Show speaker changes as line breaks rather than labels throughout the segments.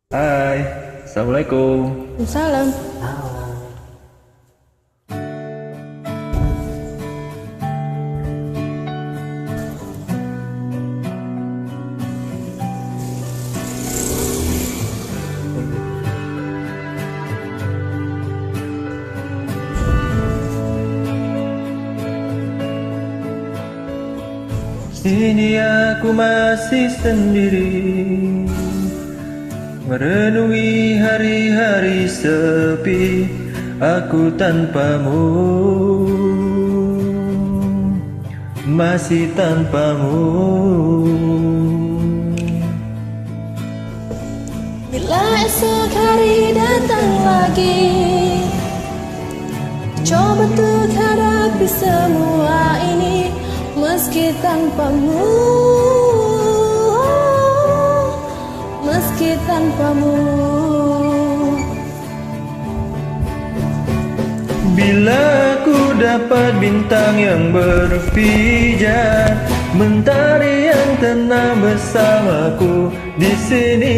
Hai, Assalamualaikum.
Salam.
Sini aku masih sendiri, merenungi hari-hari sepi, aku tanpamu, masih tanpamu.
Bila esok hari datang lagi, coba untuk hadapi semua ini, meski tanpamu, meski tanpamu.
Bila aku dapat bintang yang berpijar, mentari yang tenang bersamaku di sini,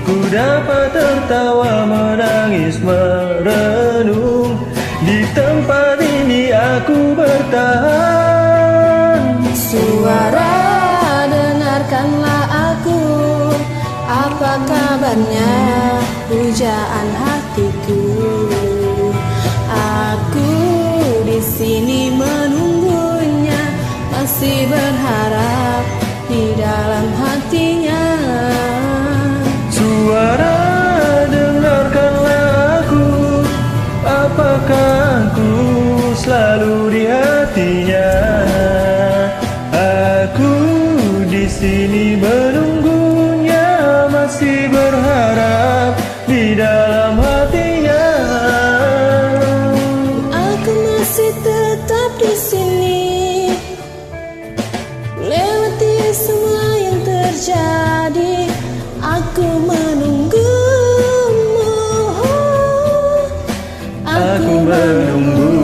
ku dapat tertawa, menangis, merenung. Di tempat ini aku bertahan.
Suara, dengarkanlah aku, apa kabarnya pujaan hatiku. Aku di sini menunggunya, masih berharap di dalam hatinya.
Suara, dengarkanlah aku, apakah aku selalu di hatinya. Aku di sini menunggunya, masih berharap di dalam hatinya.
Aku masih tetap di sini, lewati semua yang terjadi. Aku menunggumu,
Aku menunggu.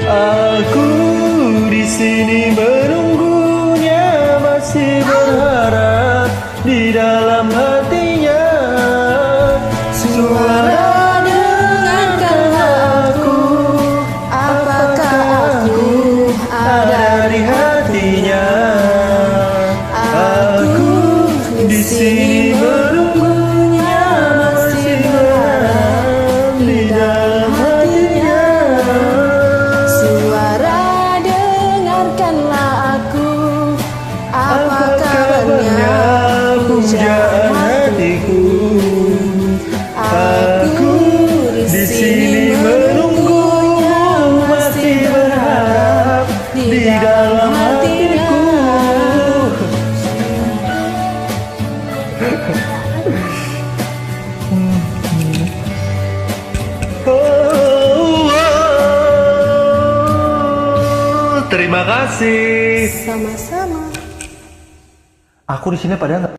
Aku di sini menunggunya, masih berharap di dalam hatinya. Suara, dengarkanlah aku, apakah aku ada di hatinya. Aku di sini menunggunya, masih berharap di dalam hatinya.
suara, dengarkanlah aku, apa kabarnya pujaan hatiku.
Aku di sini menunggumu, masih berharap di dalam hatiku. Terima kasih.
Sama-sama.
Aku di sini padahal nggak